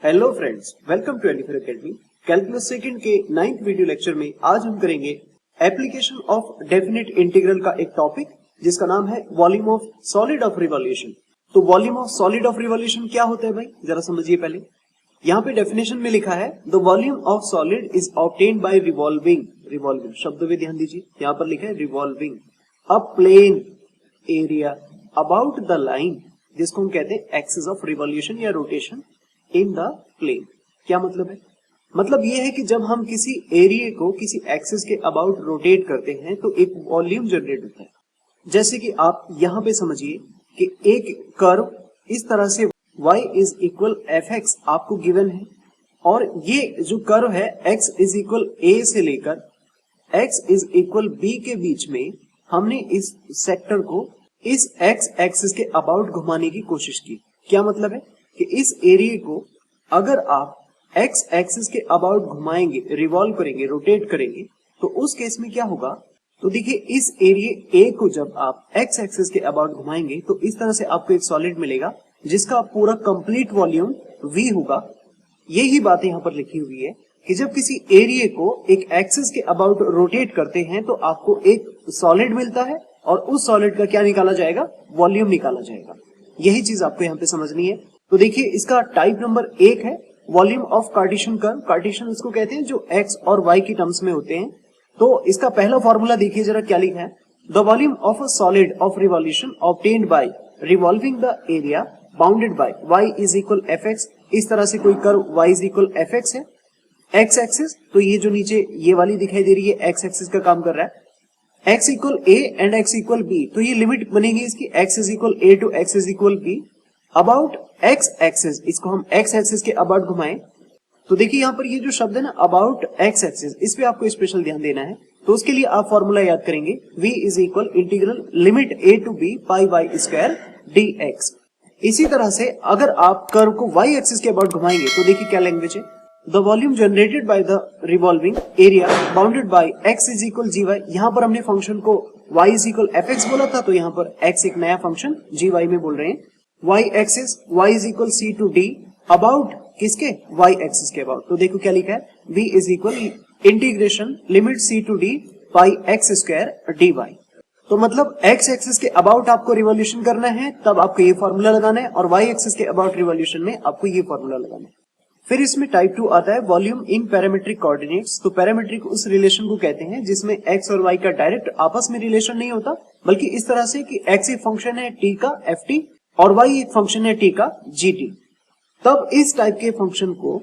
Hello friends, welcome to एडीफर academy. Calculus second के 9th video lecture में आज हम करेंगे एप्लीकेशन ऑफ डेफिनेट इंटीग्रल का एक टॉपिक जिसका नाम है volume of solid of revolution. तो volume of solid of revolution क्या होता है भाई, जरा समझिए। पहले यहाँ पे डेफिनेशन में लिखा है the volume of solid is obtained by revolving. Revolving शब्द में ध्यान दीजिए, यहाँ पर लिखा है revolving a plain area about the line, जिसको हम कहते हैं एक्सिस ऑफ रिवॉल्यूशन या रोटेशन इन द प्लेन। क्या मतलब है? मतलब यह है कि जब हम किसी एरिया को किसी एक्सिस के अबाउट रोटेट करते हैं तो एक वॉल्यूम जनरेट होता है। जैसे कि आप यहां पे समझिए कि एक कर्व इस तरह से y इज इक्वल fx आपको गिवन है, और ये जो कर्व है x इज इक्वल a से लेकर x इज इक्वल b के बीच में हमने इस सेक्टर को इस x एक्सिस के अबाउट घुमाने की कोशिश की। क्या मतलब है कि इस एरिया को अगर आप x एक्सिस के अबाउट घुमाएंगे, रिवॉल्व करेंगे, रोटेट करेंगे, तो उस केस में क्या होगा? तो देखिए इस एरिया A को जब आप x एक्सिस के अबाउट घुमाएंगे तो इस तरह से आपको एक सॉलिड मिलेगा जिसका पूरा कंप्लीट वॉल्यूम V होगा। यही बात यहाँ पर लिखी हुई है कि जब किसी एरिया को एक एक्सिस के अबाउट रोटेट करते हैं तो आपको एक सॉलिड मिलता है और उस सॉलिड का क्या निकाला जाएगा? वॉल्यूम निकाला जाएगा। यही चीज आपको यहाँ पे समझनी है। तो देखिए इसका टाइप नंबर 1 है volume of Cartesian curve. Cartesian उसको कहते हैं जो x और y की टर्म्स में होते हैं। तो इसका पहला फॉर्मूला देखिए जरा क्या लिखा है। The volume of a solid of revolution obtained by revolving the area bounded bye y is equal fx। इस तरह से कोई curve y is equal fx है, x एक्सिस, तो ये जो नीचे ये वाली दिखाई दे रही है x एक्सिस का काम कर रहा है, x equal a and x equal b। तो ये लिमिट बनेगी इसकी x is equal a to x is equal b about x axis. इसको हम x एक्सिस के अबाउट घुमाएं तो देखिए यहाँ पर ये जो शब्द है ना अबाउट x एक्सिस, इस पे आपको स्पेशल ध्यान देना है। तो उसके लिए आप फॉर्मूला याद करेंगे v is equal integral limit a to b pi y square dx। इसी तरह से अगर आप कर्व को y एक्सिस के अबाउट घुमाएंगे तो देखिए क्या लैंग्वेज है। The volume generated by the revolving area bounded by x is equal g y. यहाँ पर हमने फंक्शन को y इज इक्वल fx बोला था, तो यहाँ पर x एक नया फंक्शन जी वाई में बोल रहे हैं। y axis y is equal c to d about किसके? y एक्सिस के अबाउट। तो देखो क्या लिखा है, v is equal integration limit c to d pi x square dy। तो मतलब x एक्सिस के अबाउट आपको रिवॉल्यूशन करना है तब आपको ये फॉर्मूला लगाना है, और y एक्सिस के अबाउट रिवॉल्यूशन में आपको ये फॉर्मूला लगाना है। फिर इसमें टाइप 2 आता है वॉल्यूम इन पैरामीट्रिक कोऑर्डिनेट्स। तो पैरामीट्रिक उस रिलेशन को कहते हैं जिसमें x और y का डायरेक्ट आपस में रिलेशन नहीं होता, बल्कि इस तरह से कि x एक फंक्शन है t का ft और y एक फंक्शन है t का gt। तब इस टाइप के फंक्शन को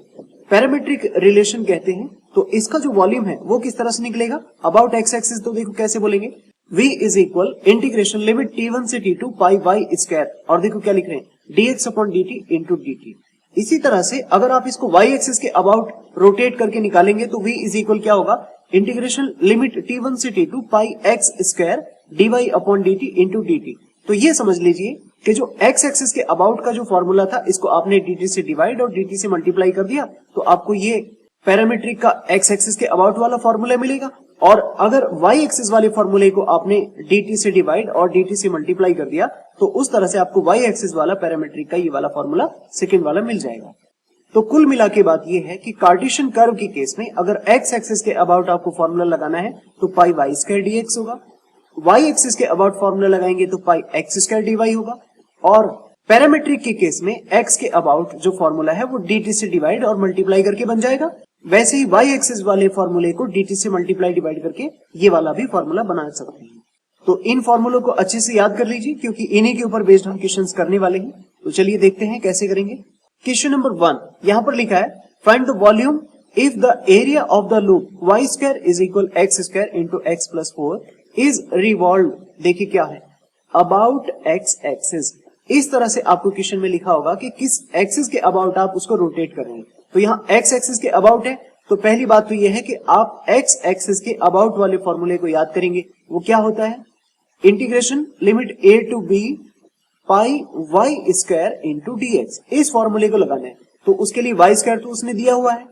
पैरामीट्रिक रिलेशन कहते हैं। तो इसका जो वॉल्यूम है वो किस तरह से निकलेगा? About x axis. तो देखो कैसे बोलेंगे, v is equal integration limit t1 से t2 पाई y स्क्वायर, और देखो क्या लिख रहे हैं, dx upon dt into dt। इसी तरह से अगर आप इसको y एक्सिस के अबाउट रोटेट करके निकालेंगे तो v इज इक्वल क्या होगा? इंटीग्रेशन लिमिट t1 से t2 पाई x square dy upon dt into dt। तो ये समझ लीजिए कि जो x एक्सिस के अबाउट का जो फॉर्मूला था इसको आपने dt से डिवाइड और dt से मल्टीप्लाई कर दिया तो आपको ये पैरामीट्रिक का x एक्सिस के अबाउट वाला फॉर्मूला मिलेगा। और अगर y एक्सिस वाले फॉर्मूले को आपने dt से डिवाइड और dt से मल्टीप्लाई कर दिया तो उस तरह से आपको y एक्सिस वाला पैरामीट्रिक का ये वाला फॉर्मूला सेकंड वाला मिल जाएगा। तो कुल मिला के बात ये है कि कार्टेशियन कर्व के केस में अगर x एक्सिस के अबाउट आपको फॉर्मूला लगाना है तो पाई y स्क्वायर dx होगा, y एक्सिस के अबाउट फॉर्मूला लगाएंगे तो पाई x स्क्वायर dy होगा, और पैरामीट्रिक के केस में x के अबाउट जो फॉर्मूला है वो dt से डिवाइड और मल्टीप्लाई करके बन जाएगा। वैसे ही y एक्सिस वाले फॉर्मूले को dt से मल्टीप्लाई डिवाइड करके ये वाला भी फॉर्मूला बना सकते हैं। तो इन फॉर्मूलों को अच्छे से याद कर लीजिए क्योंकि इन्हीं के ऊपर बेस्ड हम क्वेश्चंस करने वाले हैं। तो चलिए देखते हैं कैसे करेंगे। क्वेश्चन नंबर 1 यहाँ पर लिखा है find the volume if the area of the loop y square is equal x square into x plus 4 is revolve. देखिए क्या है, अबाउट x एक्सिस। इस तरह से आपको क्वेश्चन में लिखा होगा कि किस एक्सिस के अबाउट आप उसको रोटेट कर रहे हैं। तो यहाँ x एक्सिस के अबाउट है, तो पहली बात तो यह है कि आप x एक्सिस के अबाउट वाले फॉर्मूले को याद करेंगे। वो क्या होता है? Integration limit a to b pi y square into dx। इस फॉर्मूले को लगाना है तो उसके लिए y स्क्वायर तो उसने दिया हुआ है,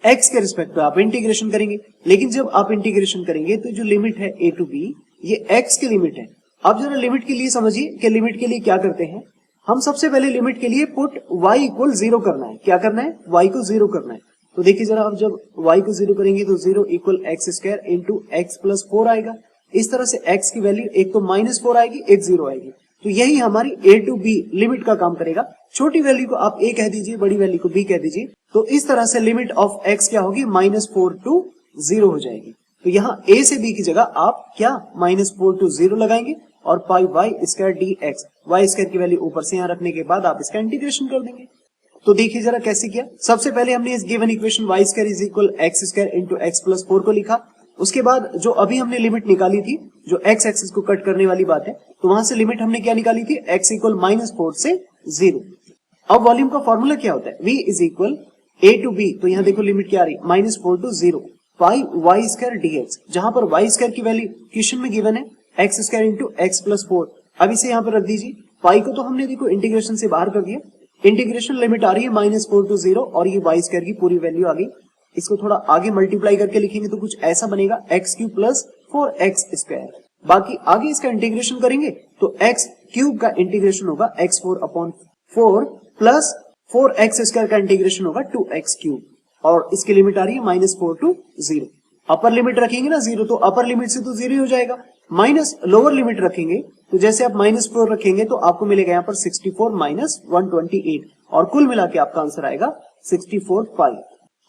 x के रिस्पेक्ट पे आप इंटीग्रेशन करेंगे। लेकिन जब आप इंटीग्रेशन करेंगे तो जो लिमिट है a टू b ये x की लिमिट है। अब जरा लिमिट के लिए समझिए कि लिमिट के लिए क्या करते हैं। हम सबसे पहले लिमिट के लिए पुट y इक्वल 0 करना है। क्या करना है? y को 0 करना है। तो देखिए जरा, अब जब y को 0 करेंगे तो 0 equal x square into x plus 4 आएगा। इस तरह से x की वैल्यू एक तो -4 आएगी, एक 0 आएगी। तो यही हमारी a टू b लिमिट का काम करेगा। छोटी वैल्यू को आप a कह दीजिए, बड़ी वैल्यू को b कह दीजिए। तो इस तरह से लिमिट ऑफ x क्या होगी? -4 टू 0 हो जाएगी। तो यहाँ a से b की जगह आप क्या -4 टू 0 लगाएंगे और pi y square d x, y square की वैल्यू ऊपर से यहाँ रखने के बाद आप इसका इंटीग्रेशन कर देंगे। तो देखिए जरा कैसे किया। सबसे पहले हमने इस given equation y square is equal x square into x plus 4 को लिखा। उसके बाद जो अभी हमने लिमिट निकाली थी, जो एक्स एक्सिस को कट करने वाली बात है, तो वहां से लिमिट हमने क्या निकाली थी? एक्स इक्वल -4 से 0। अब वॉल्यूम का फॉर्मूला क्या होता है? v is equal a to b। तो यहाँ देखो लिमिट क्या आ रही है? -4 to 0 pi y square dx, जहां पर वाई स्क्वायर की वैल्यू क्वेश्चन में गिवन है x square into x plus 4। अब इसे यहाँ पर रख दीजिए। पाई को तो हमने देखो इंटीग्रेशन से बाहर कर दिया। इंटीग्रेशन लिमिट आ रही है -4 टू 0 और ये वाई स्क्वायर की पूरी वैल्यू आ गई। इसको थोड़ा आगे मल्टीप्लाई करके लिखेंगे तो कुछ ऐसा बनेगा x cube plus 4x square. बाकी आगे इसका इंटीग्रेशन करेंगे तो एक्स क्यूब का इंटीग्रेशन होगा x4 upon 4 plus 4x square का इंटीग्रेशन होगा 2x क्यूब, और इसकी लिमिट आ रही है -4 टू 0। अपर लिमिट रखेंगे ना 0, तो अपर लिमिट से तो 0 ही हो जाएगा। माइनस लोअर लिमिट रखेंगे तो जैसे आप -4 रखेंगे तो आपको मिलेगा यहाँ पर 64 माइनस 128, और कुल मिला के आपका आंसर आएगा 64 पाई।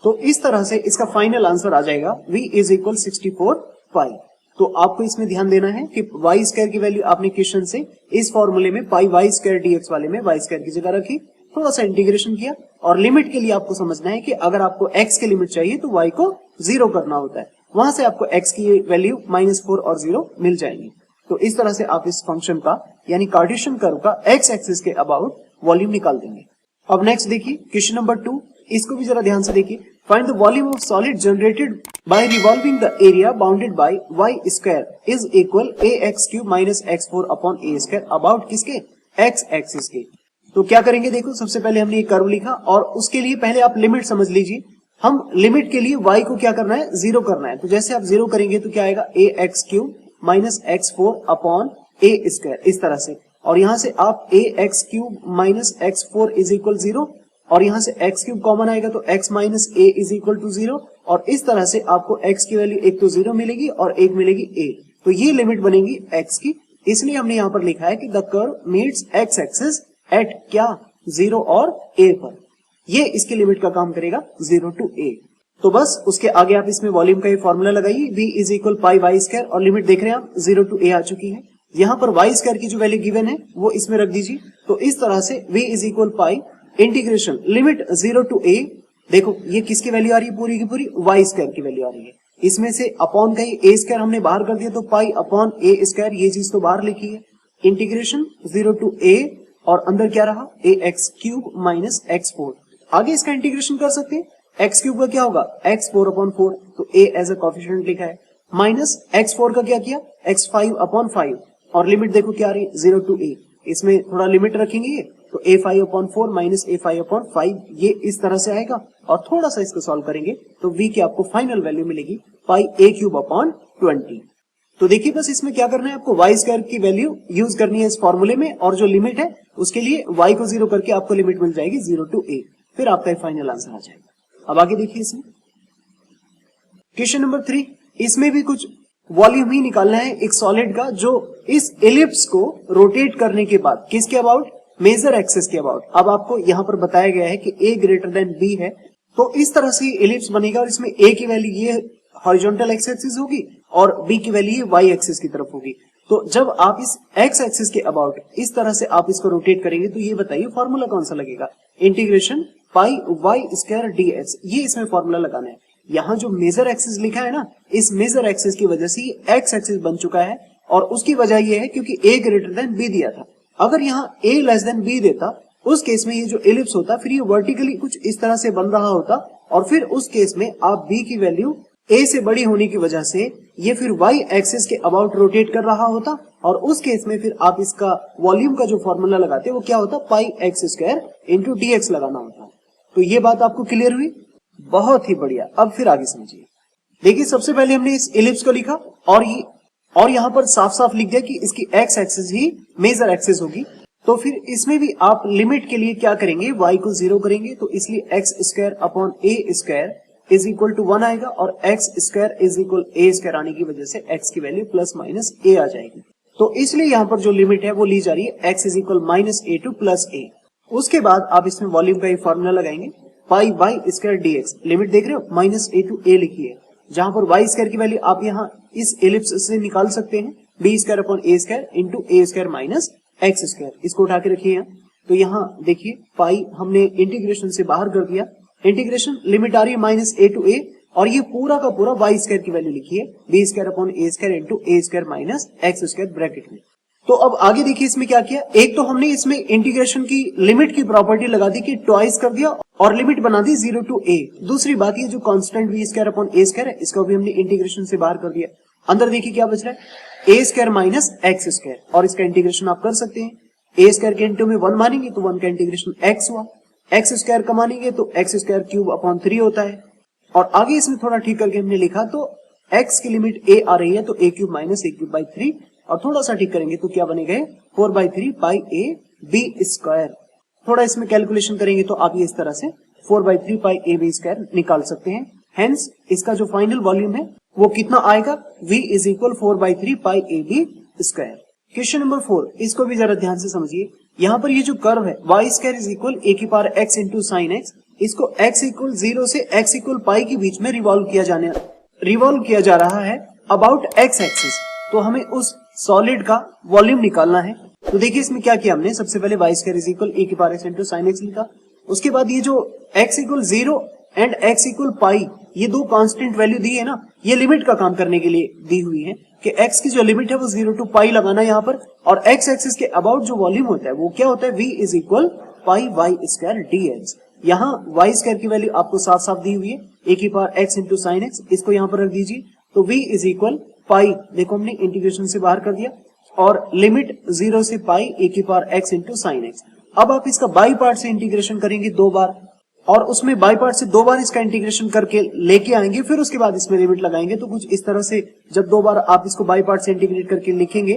तो इस तरह से इसका फाइनल आंसर आ जाएगा v इज इक्वल 64 पाई। तो आपको इसमें ध्यान देना है कि वाई स्क्वायर की वैल्यू आपने क्वेश्चन से इस फॉर्मूले में पाई वाई स्क्वायर डीएक्स वाले में वाई स्क्वायर की जगह रखी, थोड़ा सा इंटीग्रेशन किया, और लिमिट के लिए आपको समझना है कि अगर आपको x की लिमिट चाहिए तो y को 0 करना होता है। वहां से आपको x की वैल्यू -4 और 0 मिल जाएंगी। तो इस तरह से आप इस फंक्शन का यानी कार्टेशियन कर्व का x एक्सिस के अबाउट वॉल्यूम निकाल देंगे। अब नेक्स्ट देखिए क्वेश्चन नंबर 2, इसको भी जरा ध्यान से देखिए। Find the volume of solid generated by revolving the area bounded bye y square is equal ax cube minus x4 upon a square about किसके? x एक्सिस के। तो क्या करेंगे? देखो सबसे पहले हमने ये कर्व लिखा और उसके लिए पहले आप लिमिट समझ लीजिए। हम लिमिट के लिए y को क्या करना है? 0 करना है। तो जैसे आप 0 करेंगे तो क्या आएगा? ax cube minus x4 upon a square, इस तरह से। और यहां से आप ax cube minus x4 is equal 0, और यहां से x क्यूब कॉमन आएगा तो x minus a is equal to 0, और इस तरह से आपको x की वैल्यू एक तो 0 मिलेगी और एक मिलेगी a। तो ये लिमिट बनेगी x की। इसलिए हमने यहां पर लिखा है कि the curve meets x axis at क्या? 0 और a पर। ये इसकी लिमिट का काम करेगा 0 टू a। तो बस उसके आगे आप इसमें वॉल्यूम का ये फॉर्मूला लगाइए, v is equal pi y square, और लिमिट देख रहे हैं आप 0 टू a आ चुकी है। यहाँ पर वाई स्क्वायर की जो वैल्यू गिवन है वो इसमें रख दीजिए। तो इस तरह से v is equal pi integration limit 0 to a। देखो ये किसकी वैल्यू आ रही है? पूरी की पूरी वाई स्क्वायर की वैल्यू आ रही है। इसमें से अपॉन का a स्क्वायर हमने बाहर कर दिया तो पाई अपॉन a स्क्वायर, ये चीज तो बाहर लिखी है। इंटीग्रेशन 0 टू a, और अंदर क्या रहा? ax cube minus x4। आगे इसका इंटीग्रेशन कर सकते हैं। x क्यूब का क्या होगा? x4 अपॉन 4, तो a एज अ कोएफिशिएंट लिखा है। माइनस x4 का क्या किया? x5 अपॉन 5, और लिमिट देखो क्या आ रही है? 0 टू a। इसमें थोड़ा लिमिट रखेंगे ये, तो a5 upon 4 minus a5 upon 5, ये इस तरह से आएगा। और थोड़ा सा इसको सॉल्व करेंगे तो v की आपको फाइनल वैल्यू मिलेगी पाई a क्यूब अपॉन 20। तो देखिए बस इसमें क्या करना है, आपको वाई स्क्वायर की वैल्यू यूज करनी है इस फॉर्मूले में, और जो लिमिट है उसके लिए y को 0 करके आपको लिमिट मिल जाएगी 0 टू a, फिर आपका फाइनल आंसर आ जाएगा। अब आगे देखिए इसमें क्वेश्चन नंबर 3, इसमें भी कुछ वॉल्यूम ही निकालना है एक सॉलिड का, जो इस एलिप्स को रोटेट करने के बाद किसके अबाउट? मेजर एक्सिस के अबाउट। अब आपको यहां पर बताया गया है कि a ग्रेटर देन b है, तो इस तरह से एलिप्स बनेगा, और इसमें a की वैल्यू ये हॉरिजॉन्टल एक्सिस होगी और b की वैल्यू ये y एक्सिस की तरफ होगी। तो जब आप इस x एक्सिस के अबाउट इस तरह से आप इसको रोटेट करेंगे तो ये बताइए फॉर्मूला कौन सा लगेगा? इंटीग्रेशन पाई वाई स्क्वायर डीएक्स, ये इसमें फॉर्मूला लगाना है। यहाँ जो मेजर एक्सिस लिखा है ना, इस मेजर एक्सिस की वजह से ये x एक्सिस बन चुका है, और उसकी वजह ये है क्योंकि a ग्रेटर देन b दिया था। अगर यहाँ a लेस देन b देता, उस केस में ये जो एलिप्स होता फिर ये वर्टिकली कुछ इस तरह से बन रहा होता, और फिर उस केस में आप b की वैल्यू a से बड़ी होने की वजह से ये फिर y एक्सिस के अबाउट रोटेट कर रहा होता, और उस केस में फिर आप इसका वॉल्यूम का जो फॉर्मूला लगाते वो क्या होता? Pi x square into d x लगाना होता। तो ये बात आपको क्लियर हुई? बहुत ही बढ़िया। अब फिर आगे समझिए। देखिए सबसे पहले हमने इस एलिप्स को लिखा, और यहाँ पर साफ साफ लिख दिया कि इसकी एक्स एक्सिस ही मेजर एक्सिस होगी। तो तो फिर इसमें भी आप लिमिट के लिए क्या करेंगे, y को 0 करेंगे, तो इसलिए x square upon a square is equal to 1 आएगा और x square is equal a square आने की वजह से x की वैल्यू प्लस माइनस a आ जाएगी। तो इसलिए यहाँ पर जो लिमिट है वो ली जा रही है x is equal minus a to plus a. उसके बाद आप इसमें वॉल्यूम का ही फॉर्मूला लगाएंगे, pi by square dx। Limit देख रहे हो, माइनस ए टू ए लिखी है, जहां पर y स्क्वायर की वैल्यू आप यहाँ इस एलिप्स से निकाल सकते हैं, B square upon a square into a square minus x square. इसको उठा के रखिए यहाँ। तो यहाँ देखिए पाई हमने इंटीग्रेशन से बाहर कर दिया, इंटीग्रेशन लिमिट आ रही है माइनस ए टू ए, और ये पूरा का पूरा वाई स्क्वायर की वैल्यू लिखी है, b square upon a square into a square minus x square bracket में। तो अब आगे देखिए इसमें क्या किया, एक तो हमने इसमें इंटीग्रेशन की लिमिट की प्रॉपर्टी लगा दी कि ट्वाइस कर दिया और लिमिट बना दी 0 टू a। दूसरी बात ये जो constant B square upon a square है, इसको भी हमने इंटीग्रेशन से बाहर कर दिया। अंदर देखिए क्या बच रहा है, a square minus x square, और इसका इंटीग्रेशन आप कर सकते हैं। a स्क्वायर के इंटू में 1 मानेंगे तो 1 का इंटीग्रेशन x हुआ, एक्स स्क्वायर का मानेंगे तो एक्स स्क्वायर क्यूब अपॉन 3 होता है। और आगे इसमें थोड़ा ठीक करके हमने लिखा तो x की लिमिट a आ रही है तो a cube minus a cube by 3, और थोड़ा सा ठीक करेंगे तो क्या बनेगा 4/3 पाई a b स्क्वायर। थोड़ा इसमें कैलकुलेशन करेंगे तो आप ये इस तरह से 4/3 पाई a b स्क्वायर निकाल सकते हैं। हेंस इसका जो फाइनल वॉल्यूम है वो कितना आएगा, v is equal 4/3 pi a b square. Question number 4, इसको भी जरा ध्यान से समझिए। यहाँ पर ये जो कर्व है y square is equal a की power x into sine x, इसको x इक्वल 0 से x इक्वल पाई के बीच में रिवॉल्व किया जा रहा है अबाउट x एक्सिस। तो हमें उस सॉलिड का वॉल्यूम निकालना है। तो देखिए इसमें क्या किया हमने, सबसे पहले y square is equal a की power x into sine x लिखा। उसके बाद ये जो x equal 0 and x equal pi, ये दो कांस्टेंट वैल्यू दी है ना, ये लिमिट का काम करने के लिए दी हुई है कि x की जो लिमिट है वो 0 टू पाई लगाना है यहाँ पर, और x एक्सिस के अबाउट जो वॉल्यूम होता है वो क्या होता है, v is equal pi y square dx। यहाँ y स्क्वायर की वैल्यू आपको साफ साफ दी हुई है, a की power x into sine x, इसको यहाँ पर रख दीजिए। तो v इज इक्वल पाई, देखो हमने इंटीग्रेशन से बाहर कर दिया, और लिमिट 0 से पाई a की power x into sine x। अब आप इसका बाई पार्ट से इंटीग्रेशन करेंगे 2 बार, और उसमें बाई पार्ट से 2 बार इसका इंटीग्रेशन करके लेके आएंगे, फिर उसके बाद इसमें लिमिट लगाएंगे। तो कुछ इस तरह से जब 2 बार आप इसको बाई पार्ट से इंटीग्रेट करके लिखेंगे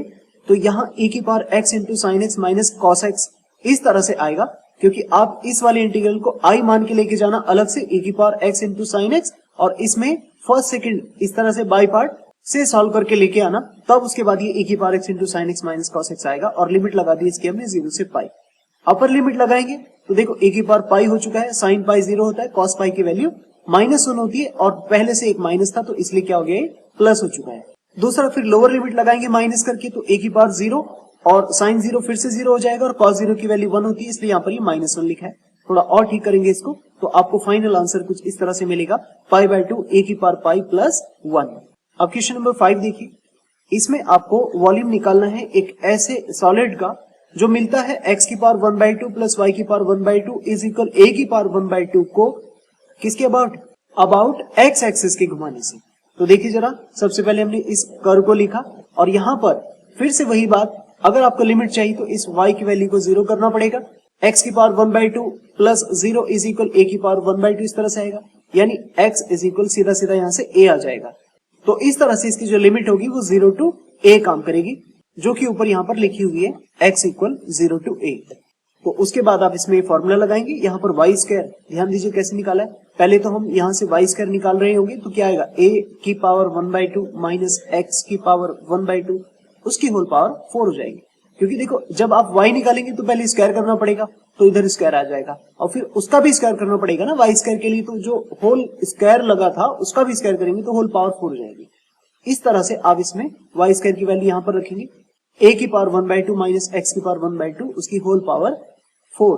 तो यहाँ a की power x into sine x minus cos x इस तरह से आएगा, क्योंकि आप इस वाले इंटीग्रल को i मान के लेके जाना अलग से a की power x into sine x, और इसमें फर्स्ट सेकंड इस तरह से बाई पार्ट से सॉल्व करके लेके आना, तब उसके बाद ये a की power x into sine x minus cos x आएगा, और लिमिट लगा दी इसकी हमने 0 से पाई। अपर लिमिट लगाएंगे तो देखो a की पावर पाई हो चुका है, साइन पाई 0 होता है, कॉस पाई की वैल्यू -1 होती है, और पहले से एक माइनस था तो इसलिए क्या हो गया, प्लस हो चुका है। दूसरा फिर लोअर लिमिट लगाएंगे माइनस करके, तो a की पावर 0 और साइन 0 फिर से 0 हो जाएगा, और कॉस 0 की वैल्यू 1 होती है, इसलिए यहाँ पर ये -1 लिखा है। थोड़ा और ठीक करेंगे इसको तो आपको फाइनल आंसर कुछ इस तरह से मिलेगा, पाई/2 a की पावर पाई प्लस 1। अब क्वेश्चन नंबर 5 देखिए, इसमें आपको वॉल्यूम निकालना है एक ऐसे सॉलिड का जो मिलता है x की पावर 1/2 प्लस y की पावर 1/2 इज इक्वल a की पावर 1/2 को किसके अबाउट x एक्सिस के घुमाने से। तो देखिए जरा, सबसे पहले हमने इस कर्व को लिखा, और यहाँ पर फिर से वही बात, अगर आपको लिमिट चाहिए तो इस y की वैल्यू को 0 करना पड़ेगा, x की power 1/2 plus 0 is equal a की पावर 1/2 इस तरह से आएगा, यानी x इज इक्वल सीधा सीधा यहाँ से a आ जाएगा। तो इस तरह से इसकी जो लिमिट होगी वो 0 टू a काम करेगी, जो कि ऊपर यहाँ पर लिखी हुई है x इक्वल 0 टू a। तो उसके बाद आप इसमें फॉर्मूला लगाएंगे, यहाँ पर y स्क्वायर, ध्यान दीजिए कैसे निकाला है। पहले तो हम यहाँ से y स्क्वायर निकाल रहे होंगे, तो क्या आएगा, a की पावर 1/2 माइनस x की पावर 1/2, उसकी होल पावर 4 हो जाएगी। क्योंकि देखो जब आप y निकालेंगे तो पहले स्क्वायर करना पड़ेगा, तो इधर स्क्वायर आ जाएगा, और फिर उसका भी स्क्वायर करना पड़ेगा ना y स्क्वायर के लिए, तो जो होल स्क्वायर लगा था उसका भी स्क्वायर करेंगे तो होल पावर 4 हो जाएगी। इस तरह से आप इसमें y स्क्वायर की वैल्यू यहाँ पर रखेंगे, a की पावर 1/2 माइनस x की पावर 1/2 उसकी होल पावर 4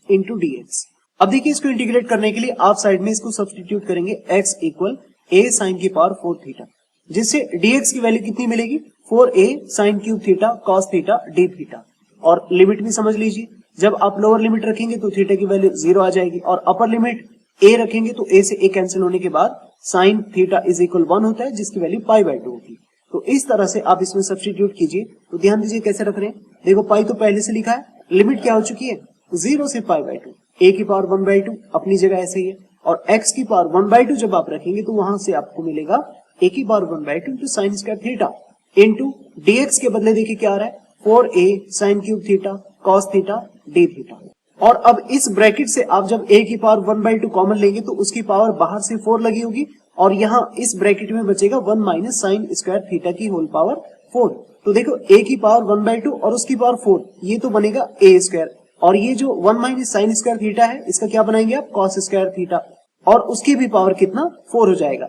इंटू dx। अब देखिए इसको इंटीग्रेट करने के लिए आप साइड में इसको सब्स्टिट्यूट करेंगे, x इक्वल a साइन की पावर 4 थीटा, जिससे dx की वैल्यू कितनी मिलेगी, 4a sine cube theta cos theta D theta. और लिमिट भी समझ लीजिए, जब आप लोअर लिमिट रखेंगे तो थीटा की वैल्यू 0 आ जाएगी, और अपर लिमिट a रखेंगे तो a से a कैंसिल होने के बाद साइन थीटा इज इक्वल 1 होता है, जिसकी वैल्यू पाई/2 होगी। तो इस तरह से आप इसमें सब्स्टिट्यूट कीजिए। तो ध्यान दीजिए कैसे रख रहे हैं, देखो पाई तो पहले से लिखा है, लिमिट क्या हो चुकी है, 0 से पाई/2, a की पावर 1/2 अपनी जगह ऐसे ही है, और x की पावर 1/2 जब आप रखेंगे तो वहां से आपको मिलेगा a की power 1/2 into sine square theta into dx के बदले देखिए क्या आ रहा है, 4a sine cube theta cos theta D theta. और अब इस ब्रैकेट से आप जब a की पावर 1/2 कॉमन लेंगे तो उसकी पावर बाहर से 4 लगी होगी और यहाँ इस ब्रैकेट में बचेगा 1 माइनस साइन स्क्वायर थीटा की होल पावर 4। तो देखो a की पावर 1/2 और उसकी पावर 4, ये तो बनेगा a स्क्वायर, और ये जो 1 माइनस साइन स्क्वायर थीटा है इसका क्या बनाएंगे आप, कॉस स्क्वायर थीटा, और उसकी भी पावर कितना, 4 हो जाएगा।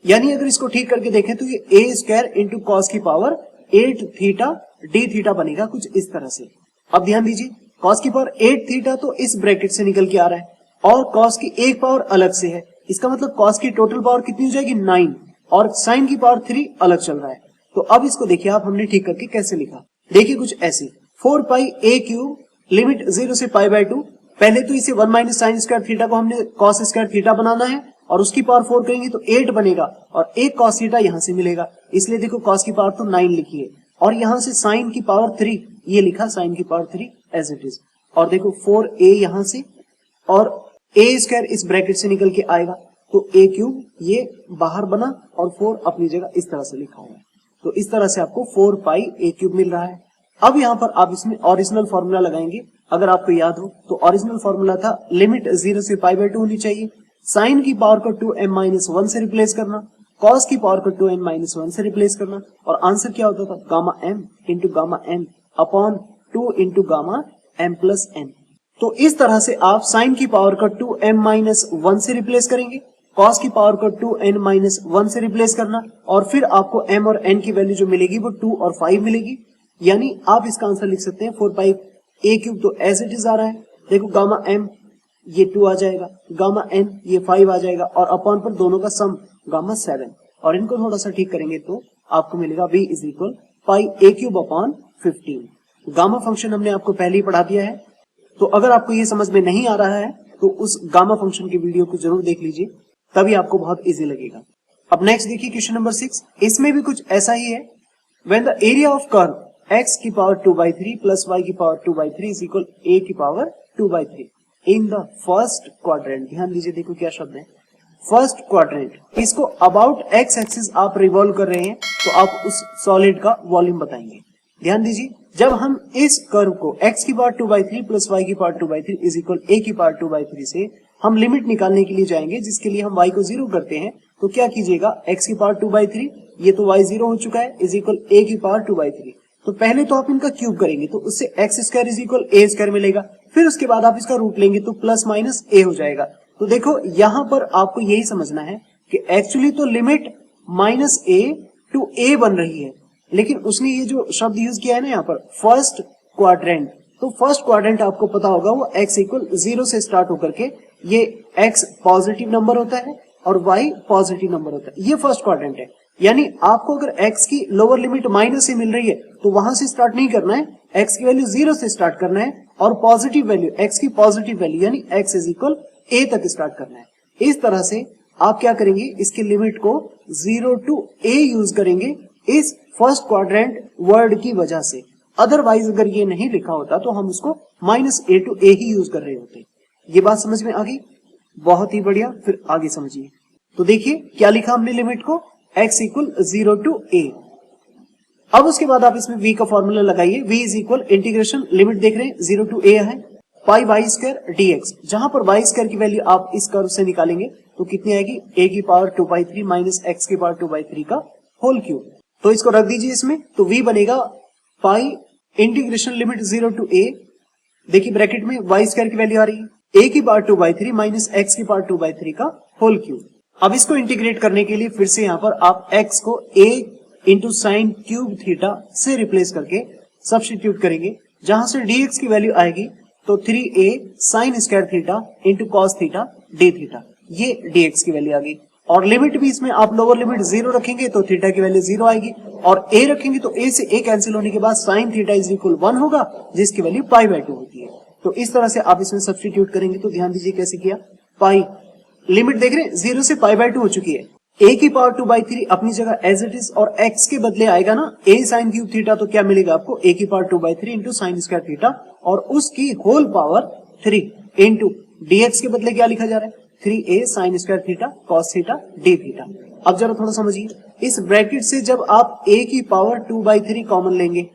यानी अगर इसको ठीक करके देखें तो ये a स्क्वायर इंटू कॉस की पावर 8 थीटा डी थीटा बनेगा कुछ इस तरह से। अब ध्यान दीजिए, कॉस की पावर 8 थीटा तो इस ब्रैकेट से निकल के आ रहा है और कॉस की एक पावर अलग से है, इसका मतलब कॉस की टोटल पावर कितनी हो जाएगी 9, और साइन की पावर 3 अलग चल रहा है। तो अब इसको देखिए आप, हमने ठीक करके कैसे लिखा, देखिए कुछ ऐसे 4 पाई a क्यूब लिमिट 0 से π/2। पहले तो इसे 1 माइनस साइन स्क्वायर थीटा को हमने कॉस स्क्वायर थीटा बनाना है और उसकी पावर 4 करेंगे तो 8 बनेगा और एक कॉस थीटा यहां से मिलेगा, इसलिए देखो कॉस की पावर तो 9 लिखी है और यहां से साइन की पावर 3 ये लिखा, साइन की पावर 3 एज इट इज। और देखो 4a यहां से और a स्क्वायर इस ब्रैकेट से निकल के आएगा तो a क्यूब ये बाहर बना और 4 अपनी जगह इस तरह से लिखा हुआ है। तो इस तरह से आपको 4 पाई a क्यूब मिल रहा है। अब यहां पर आप इसमें ओरिजिनल फॉर्मूला लगाएंगे, अगर आपको याद हो तो ओरिजिनल फॉर्मूला था लिमिट 0 से π/2 होनी चाहिए, साइन की पावर को 2m-1 से रिप्लेस करना, कॉस की पावर को 2n-1 से रिप्लेस करना, और आंसर क्या होता था, gamma m into gamma n upon 2 into gamma m plus n। तो इस तरह से आप साइन की पावर को 2m-1 से रिप्लेस करेंगे, कॉस की पावर को 2n-1 से रिप्लेस करना, और फिर आपको m और n की वैल्यू जो मिलेगी वो 2 और 5 मिलेगी। यानी आप इसका आंसर लिख सकते हैं 4 पाई a क्यूब तो एज इट इज आ रहा है, देखो गामा m ये 2 आ जाएगा, गामा n ये 5 आ जाएगा और अपॉन पर दोनों का सम गामा 7, और इनको थोड़ा सा ठीक करेंगे तो आपको मिलेगा v is equal pi a cube upon 15। Gamma function हमने आपको पहले ही पढ़ा दिया है, तो अगर आपको ये समझ में नहीं आ रहा है तो उस गामा फंक्शन की वीडियो को जरूर देख लीजिए, तभी आपको बहुत इजी लगेगा। अब नेक्स्ट देखिए क्वेश्चन नंबर 6, इसमें भी कुछ ऐसा ही है। When the area of curve x की पावर 2/3 प्लस y की पावर 2/3 इज इक्वल a की power 2/3 in the first quadrant. ध्यान दीजिए, देखो क्या शब्द है, फर्स्ट क्वाड्रेंट। इसको अबाउट x एक्सिस आप रिवॉल्व कर रहे हैं तो आप उस सॉलिड का वॉल्यूम बताएंगे। ध्यान दीजिए, जब हम इस कर्व को x की पावर 2/3 प्लस y की पावर 2/3 इज इक्वल a की पावर 2/3 से हम लिमिट निकालने के लिए जाएंगे, जिसके लिए हम y को 0 करते हैं, तो क्या कीजिएगा, x की पावर 2/3 ये तो y 0 हो चुका है इज इक्वल a की पावर 2/3। तो पहले तो आप इनका क्यूब करेंगे तो उससे x square is equal a square मिलेगा, फिर उसके बाद आप इसका रूट लेंगे तो प्लस माइनस a हो जाएगा। तो देखो यहां पर आपको यही समझना है कि एक्चुअली तो limit minus a to a बन रही है, लेकिन उसने ये जो शब्द यूज किया है ना यहाँ पर फर्स्ट क्वाड्रेंट, तो फर्स्ट क्वाड्रेंट आपको पता होगा वो x इक्वल 0 से स्टार्ट होकर के ये x पॉजिटिव नंबर होता है और y पॉजिटिव नंबर होता है, ये फर्स्ट क्वाड्रेंट है। यानी आपको अगर x की लोअर लिमिट माइनस से मिल रही है तो वहां से स्टार्ट नहीं करना है, x की वैल्यू 0 से स्टार्ट करना है और पॉजिटिव वैल्यू x की पॉजिटिव वैल्यू यानी x इज इक्वल a तक स्टार्ट करना है। इस तरह से आप क्या करेंगे, इसकी लिमिट को 0 टू a यूज करेंगे इस फर्स्ट क्वाड्रेंट वर्ड की वजह से। अदरवाइज अगर ये नहीं लिखा होता तो हम उसको माइनस a टू a ही यूज कर रहे होते। ये बात समझ में आ गई, बहुत ही बढ़िया। फिर आगे समझिए, तो देखिए क्या लिखा हमने लिमिट को, x इक्वल 0 टू a। अब उसके बाद आप इसमें v का फॉर्मूला लगाइए, v is equal integration limit देख रहे हैं 0 टू a है पाई वाई स्क्वायर dx, जहां पर y स्क्वायर की वैल्यू आप इस कर्व से निकालेंगे तो कितनी आएगी, a की पावर 2/3 माइनस x की पावर 2/3 का होल क्यूब। तो इसको रख दीजिए इसमें, तो v बनेगा pi integration limit 0 to a, देखिए ब्रैकेट में y स्क्वायर की वैल्यू आ रही है a की पावर 2/3 माइनस x की पावर 2/3 का होल क्यूब। अब इसको इंटीग्रेट करने के लिए फिर से यहाँ पर आप x को a into sine cube theta से रिप्लेस करके सब्स्टिट्यूट करेंगे, जहां से dx की वैल्यू आएगी तो 3a sine square theta into cos theta D theta, ये dx की वैल्यू आ गई। और लिमिट भी इसमें आप लोअर लिमिट 0 रखेंगे तो थीटा की वैल्यू 0 आएगी, और a रखेंगे तो a से a कैंसिल होने के बाद साइन थीटा इज इक्वल 1 होगा, जिसकी वैल्यू π/2 होती है। तो इस तरह से आप इसमें सब्स्टिट्यूट करेंगे, तो ध्यान दीजिए कैसे किया, पाई लिमिट देख रहे हैं 0 से π/2 हो चुकी है, a की पावर 2/3 अपनी जगह एज इट इज, और x के बदले आएगा ना a साइन क्यूब थीटा, तो क्या मिलेगा आपको, a की power 2/3 into sine square theta और उसकी होल पावर 3 इंटू dx के बदले क्या लिखा जा रहा है, 3a sine square theta cos theta D theta. अब जरा थोड़ा समझिए, इस ब्रैकेट से जब आप a की पावर 2/3 कॉमन लेंगे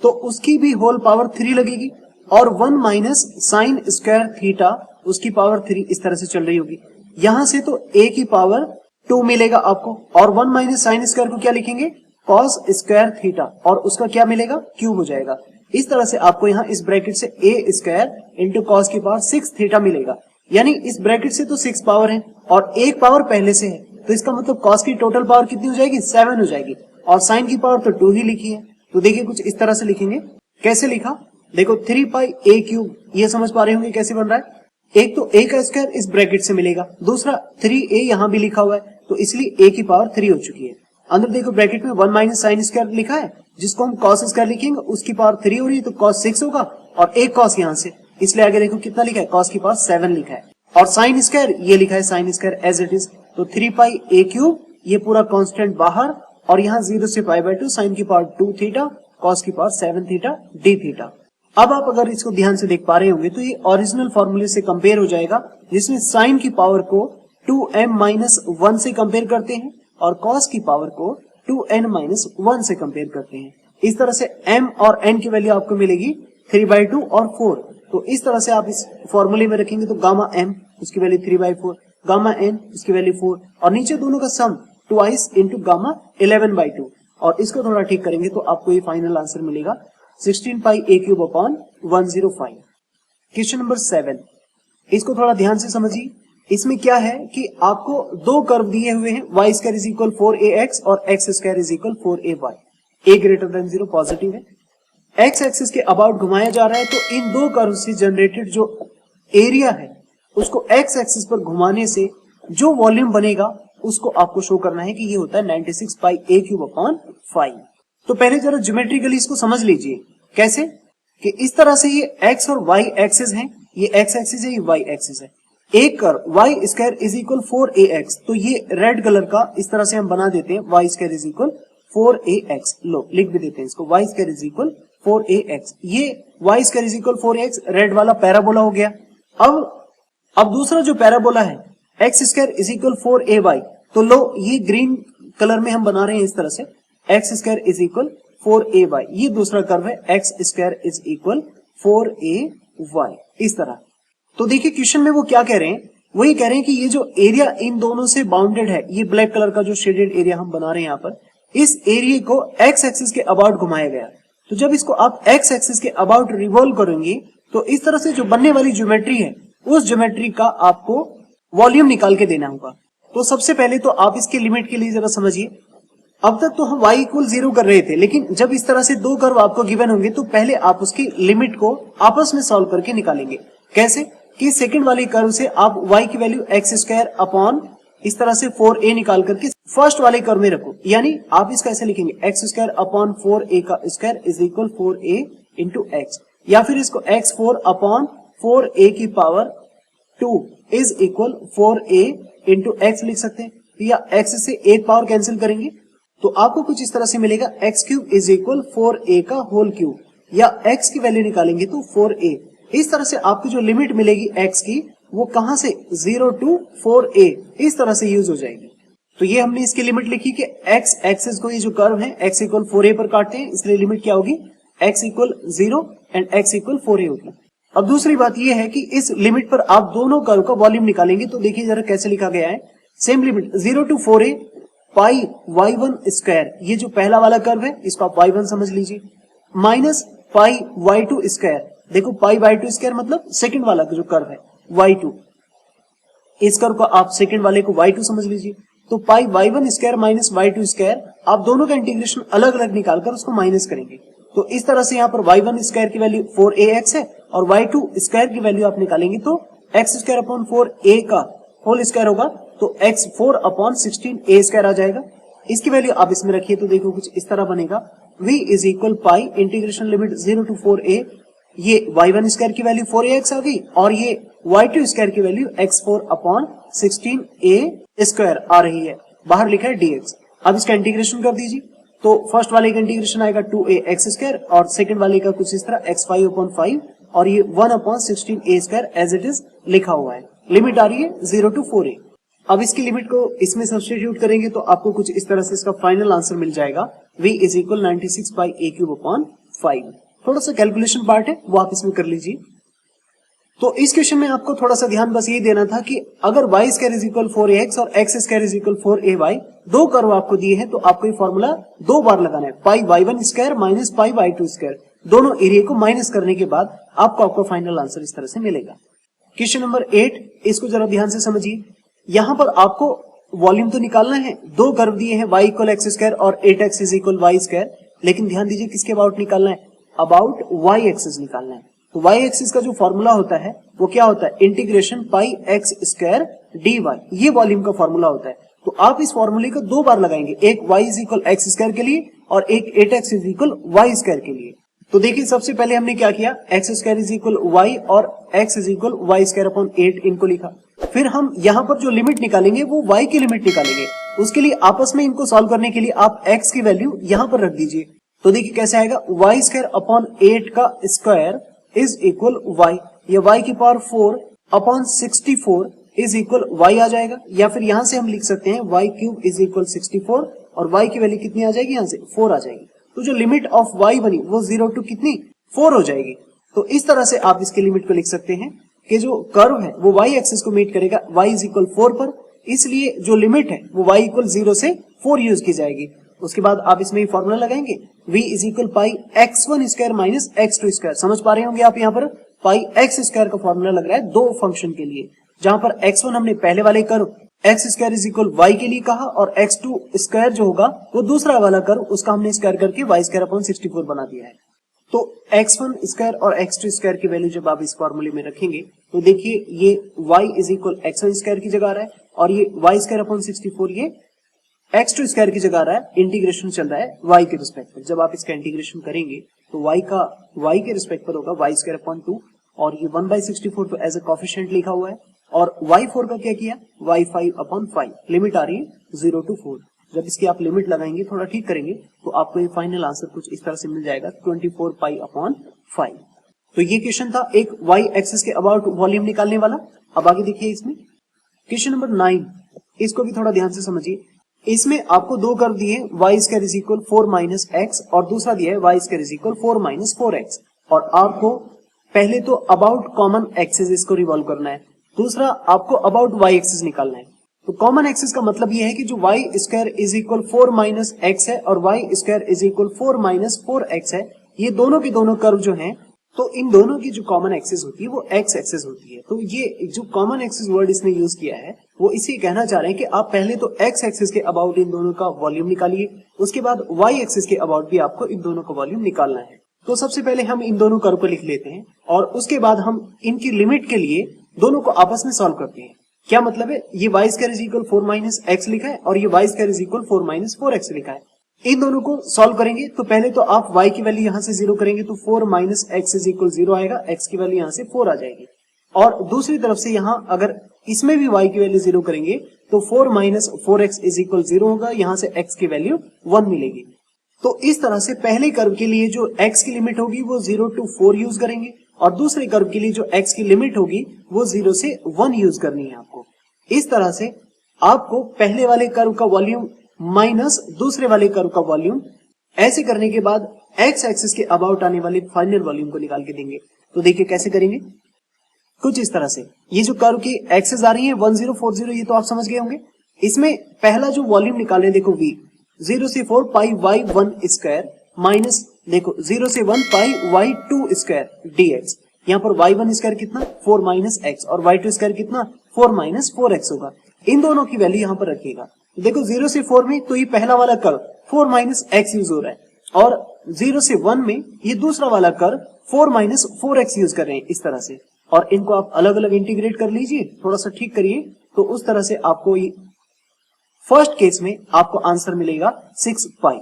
तो उसकी भी होल पावर 3 लगेगी, और 1 माइनस साइन स्क्वायर थीटा उसकी पावर 3 इस तरह से चल रही होगी। यहां से तो a की पावर 2 मिलेगा आपको, और 1 माइनस साइन स्क्वायर को क्या लिखेंगे, कॉस स्क्वायर थीटा, और उसका क्या मिलेगा, क्यूब हो जाएगा। इस तरह से आपको यहाँ इस ब्रैकेट से a स्क्वायर इंटू कॉस की पावर 6 थीटा मिलेगा। यानी इस ब्रैकेट से तो 6 पावर है और एक पावर पहले से है, तो इसका मतलब कॉस की टोटल पावर कितनी हो जाएगी, 7 हो जाएगी, और साइन की पावर तो 2 ही लिखी है। तो देखिए कुछ इस तरह से लिखेंगे। कैसे लिखा, देखो 3 पाई a क्यूब, ये समझ पा रहे होंगे कैसे बन रहा है। एक तो a का स्क्वायर इस ब्रैकेट से मिलेगा, दूसरा 3a यहां भी लिखा हुआ है, तो इसलिए a की पावर 3 हो चुकी है। अंदर देखो ब्रैकेट में 1 माइनस साइन स्क्वायर लिखा है, जिसको हम कॉस स्क्वायर लिखेंगे, उसकी पावर 3 हो रही है, तो कॉस 6 होगा, और एक कॉस यहां से, इसलिए आगे देखो कितना लिखा है, कॉस की पावर 7 लिखा है, और साइन स्क्वायर ये लिखा है sine square as it is, तो 3 पाई a क्यूब, ये पूरा कांस्टेंट बाहर, और यहाँ 0 से पाई बाय 2, साइन की पावर 2 थीटा, कॉस की पावर 7 थीटा डी थीटा। अब आप अगर इसको ध्यान से देख पा रहे होंगे तो ये ओरिजिनल फॉर्मूले से कंपेयर हो जाएगा, जिसमें साइन की पावर को 2m माइनस 1 से कंपेयर करते हैं और कॉस की पावर को 2n माइनस 1 से कंपेयर करते हैं। इस तरह से m और n की वैल्यू आपको मिलेगी 3/2 और 4। तो इस तरह से आप इस फॉर्मूले में रखेंगे तो गामा m उसकी वैल्यू 3/4, गामा n उसकी वैल्यू 4, और नीचे दोनों का सम ट्वाइस इंटू गामा 11/2, और इसको थोड़ा ठीक करेंगे तो आपको ये फाइनल आंसर मिलेगा 16 पाई a cube upon 105। Question number 7, इसको थोड़ा ध्यान से समझिए। इसमें क्या है कि आपको दो कर्व दिए हुए हैं, y square is equal 4ax और x square is equal 4ay, a greater than 0 positive है, x एक्सिस के अबाउट घुमाया जा रहा है, तो इन दो कर्व से जनरेटेड जो एरिया है उसको x एक्सिस पर घुमाने से जो वॉल्यूम बनेगा उसको आपको शो करना है कि ये होता है 96 पाई a क्यूब अपॉन 5। तो पहले जरा ज्योमेट्रिकली इसको समझ लीजिए। कैसे कि इस तरह से ये x और y एक्सिस हैं, ये x एक्सिस है, ये y एक्सिस है। एक curve y square is equal 4ax, तो ये रेड कलर का इस तरह से हम बना देते हैं, y square is equal 4ax, लो लिख भी देते हैं इसको, y square is equal 4ax, ये y square is equal 4ax red वाला पैराबोला हो गया। अब दूसरा जो पैराबोला है x square is equal 4ay, तो लो ये ग्रीन कलर में हम बना रहे हैं इस तरह से, x square is equal 4ay, ये दूसरा कर्व है x square is equal 4ay, इस तरह। तो देखिए क्वेश्चन में वो क्या कह रहे हैं, वही कह रहे हैं कि ये जो एरिया इन दोनों से बाउंडेड है, ये ब्लैक कलर का जो शेडेड एरिया हम बना रहे हैं यहाँ पर, इस एरिया को x एक्सिस के अबाउट घुमाया गया। तो जब इसको आप x एक्सिस के अबाउट रिवॉल्व करेंगे तो इस तरह से जो बनने वाली ज्योमेट्री है उस ज्योमेट्री का आपको वॉल्यूम निकाल के देना होगा। तो सबसे पहले तो आप इसके लिमिट के लिए जरा समझिए। अब तक तो हम y इक्वल 0 कर रहे थे, लेकिन जब इस तरह से दो कर्व आपको गिवन होंगे तो पहले आप उसकी लिमिट को आपस में सॉल्व करके निकालेंगे। कैसे कि सेकंड वाली कर्व से आप y की वैल्यू x स्क्वायर अपॉन इस तरह से 4a निकाल करके फर्स्ट वाले कर्व में रखो, यानी आप इसका ऐसे लिखेंगे x स्क्वायर अपॉन 4a का square is equal 4a into x, या फिर इसको x4 अपॉन 4a की power 2 is equal 4a into x लिख सकते हैं, या x से एक पावर कैंसिल करेंगे तो आपको कुछ इस तरह से मिलेगा x cube is equal 4a का होल क्यूब, या x की वैल्यू निकालेंगे तो 4a। इस तरह से आपकी जो लिमिट मिलेगी x की वो कहां से 0 टू 4a इस तरह से यूज हो जाएगी। तो ये हमने इसकी लिमिट लिखी कि x एक्सिस को ये जो कर्व है x इक्वल 4a पर काटते हैं, इसलिए लिमिट क्या होगी x equal 0 and x equal 4a होगी। अब दूसरी बात ये है कि इस लिमिट पर आप दोनों कर्व का वॉल्यूम निकालेंगे, तो देखिए जरा कैसे लिखा गया है। Same limit 0 to 4a pi y1 square, ये जो पहला वाला कर्व है इसको आप y1 समझ लीजिए, माइनस पाई y2 स्क्वायर, देखो पाई y2 स्क्वायर मतलब सेकंड वाला जो कर्व है y2, इस कर्व को आप सेकंड वाले को y2 समझ लीजिए। तो पाई y1 square minus y2 square, आप दोनों का इंटीग्रेशन अलग अलग निकालकर उसको माइनस करेंगे। तो इस तरह से यहाँ पर y1 स्क्वायर की वैल्यू 4ax है और y2 स्क्वायर की वैल्यू आप निकालेंगे तो x स्क्वायर अपॉन 4a का होल स्क्वायर होगा, तो x 4 अपॉन 16a स्क्वायर आ जाएगा। इसकी वैल्यू आप इसमें रखिए तो देखो कुछ इस तरह बनेगा, v is equal pi integration limit 0 to 4a, ये y1 स्क्वायर की वैल्यू 4ax आ गई और ये y2 स्क्वायर की value x4 upon 16a square आ रही है, बाहर लिखा है dx। अब इसका इंटीग्रेशन कर दीजिए, तो फर्स्ट वाले का इंटीग्रेशन आएगा 2ax स्क्वायर और सेकंड वाले का कुछ इस तरह x5 अपॉन 5 और ये 1 upon 16a square as it is लिखा हुआ है। लिमिट आ रही है 0 टू 4a। अब इसकी लिमिट को इसमें सब्स्टिट्यूट करेंगे तो आपको कुछ इस तरह से इसका फाइनल आंसर मिल जाएगा, v is equal 96 pi a cube upon 5। थोड़ा सा कैलकुलेशन पार्ट है वो आप इसमें कर लीजिए। तो इस क्वेश्चन में आपको थोड़ा सा ध्यान बस ये देना था कि अगर y square is equal 4ax और x square is equal 4ay, दो कर्व आपको दिए हैं तो आपको ये फॉर्मूला दो बार लगाना है, पाई y1 square minus pi y2 square, दोनों एरिया को माइनस करने के बाद आपका फाइनल आंसर इस तरह से मिलेगा। क्वेश्चन नंबर 8, इसको जरा ध्यान से समझिए। यहां पर आपको वॉल्यूम तो निकालना है, दो कर्व दिए हैं y इक्वल एक्स स्क्वायर और 8x is equal y square, लेकिन ध्यान दीजिए किसके अबाउट निकालना है, अबाउट y एक्सिस निकालना है। तो y एक्सिस का जो फॉर्मूला होता है वो क्या होता है, इंटीग्रेशन पाई एक्स स्क्वायर dy, ये वॉल्यूम का फॉर्मूला होता है। तो आप इस फॉर्मूले को दो बार लगाएंगे, एक y is equal x square के लिए और एक 8x is equal y square के लिए। तो देखिए सबसे पहले हमने क्या किया, x square is equal y और x is equal y square upon 8 इनको लिखा। फिर हम यहाँ पर जो लिमिट निकालेंगे वो y की लिमिट निकालेंगे, उसके लिए आपस में इनको सॉल्व करने के लिए आप x की वैल्यू यहाँ पर रख दीजिए। तो देखिए कैसे आएगा, वाई स्क्वायर अपॉन 8 का स्क्वायर इज इक्वल y, ये y की power 4 upon 64 is equal y आ जाएगा, या फिर यहां से हम लिख सकते हैं y क्यूब इज इक्वल 64 और y की वैल्यू कितनी आ जाएगी, यहां से 4 आ जाएगी। तो जो लिमिट ऑफ y बनी वो 0 टू कितनी 4 हो जाएगी। तो इस तरह से आप इसकी लिमिट को लिख सकते हैं कि जो कर्व है वो y एक्सिस को मीट करेगा y इज इक्वल 4 पर, इसलिए जो लिमिट है वो y इक्वल 0 से 4 यूज की जाएगी। उसके बाद आप इसमें ही फॉर्मूला लगाएंगे, v is equal pi x1 square minus x2 square. समझ पा रहे होंगे आप, यहाँ पर पाई x स्क्वायर का फॉर्मूला लग रहा है दो फंक्शन के लिए, जहां पर x1 हमने पहले वाले curve x square is equal y के लिए कहा और x2 स्क्वायर जो होगा वो दूसरा वाला कर्व, उसका हमने स्क्वायर करके y स्क्वायर अपॉन 64 बना दिया है। तो x1 स्क्वायर और x2 स्क्वायर की वैल्यू जब आप इस फॉर्मूले में रखेंगे तो देखिए ये y is equal x1 square की जगह आ रहा है और ये y स्क्वायर अपॉन 64 ये x2 स्क्वायर की जगह आ रहा है। इंटीग्रेशन चल रहा है y के रिस्पेक्ट पर, जब आप इसका इंटीग्रेशन करेंगे तो y के रिस्पेक्ट पर होगा y स्क्वायर अपॉन 2 और ये 1/64 तो एज ए कोफिशिएंट लिखा हुआ है, और y4 का क्या किया, y5 अपॉन 5, लिमिट आ रही है 0 टू 4। जब इसकी आप लिमिट लगाएंगे, थोड़ा ठीक करेंगे, तो आपको ये फाइनल आंसर कुछ इस तरह से मिल जाएगा 24 पाई अपॉन 5। तो ये क्वेश्चन था एक y एक्सिस के अबाउट वॉल्यूम निकालने वाला। अब आगे देखिए इसमें क्वेश्चन नंबर 9, इसको भी थोड़ा ध्यान से समझिए। इसमें आपको दो कर्व दिए, y square is equal 4 minus x और दूसरा दिया है y square is equal 4 minus 4x, और आपको पहले तो अबाउट कॉमन एक्सिस इसको रिवॉल्व करना है, दूसरा आपको अबाउट y एक्सिस निकालना है। तो कॉमन एक्सिस का मतलब यह है कि जो y square is equal 4 minus x है और y square is equal 4 minus 4x है, ये दोनों के दोनों कर्व जो हैं, तो इन दोनों की जो कॉमन एक्सिस होती है वो x एक्सिस होती है। तो ये जो कॉमन एक्सिस वर्ड इसने यूज किया है वो इसी कहना चाह रहे हैं कि आप पहले तो x एक्सिस के अबाउट इन दोनों का वॉल्यूम निकालिए, उसके बाद y एक्सिस के अबाउट भी आपको इन दोनों का वॉल्यूम निकालना है। तो सबसे पहले हम इन दोनों कर्व को लिख लेते हैं और उसके बाद हम इनकी लिमिट के लिए दोनों को आपस में सॉल्व करते हैं। क्या मतलब है, ये y square is equal 4 minus x लिखा है और ये y square is equal 4 minus 4x लिखा है। इन दोनों को सॉल्व करेंगे तो पहले तो आप y की वैल्यू यहां से 0 करेंगे तो 4 माइनस x इज इक्वल 0 आएगा, x की वैल्यू यहां से 4 आ जाएगी, और दूसरी तरफ से यहां अगर इसमें भी y की वैल्यू 0 करेंगे तो 4 माइनस 4x इज इक्वल 0 होगा, यहां से x की वैल्यू 1 मिलेगी। तो इस तरह से पहले कर्व के लिए जो x की लिमिट होगी वो 0 टू 4 यूज करेंगे और दूसरे कर्व के लिए जो x की लिमिट होगी वो 0 से 1 यूज करनी है आपको। इस तरह से आपको पहले वाले कर्व का वॉल्यूम माइनस दूसरे वाले कर्व का वॉल्यूम, ऐसे करने के बाद x एक्सिस के अबाउट आने वाले फाइनल वॉल्यूम को निकाल के देंगे। तो देखिए कैसे करेंगे, कुछ इस तरह से। ये जो कर्व की एक्सिस आ रही है 1040, ये तो आप समझ गए होंगे। इसमें पहला जो वॉल्यूम निकालने देखो v, 0 से 4 पाई y1 स्क्वायर माइनस देखो 0 से 1 पाई y2 स्क्वायर dx। यहाँ पर y1 स्क्वायर कितना 4 माइनस x और y2 स्क्वायर कितना 4 माइनस 4x होगा। इन दोनों की वैल्यू यहाँ पर रखिएगा। देखो 0 से 4 में तो ये पहला वाला कर्व 4 माइनस x यूज हो रहा है और 0 से 1 में ये दूसरा वाला कर्व 4 माइनस 4x यूज कर रहे हैं इस तरह से, और इनको आप अलग अलग इंटीग्रेट कर लीजिए, थोड़ा सा ठीक करिए, तो उस तरह से आपको फर्स्ट केस में आपको आंसर मिलेगा 6 पाई।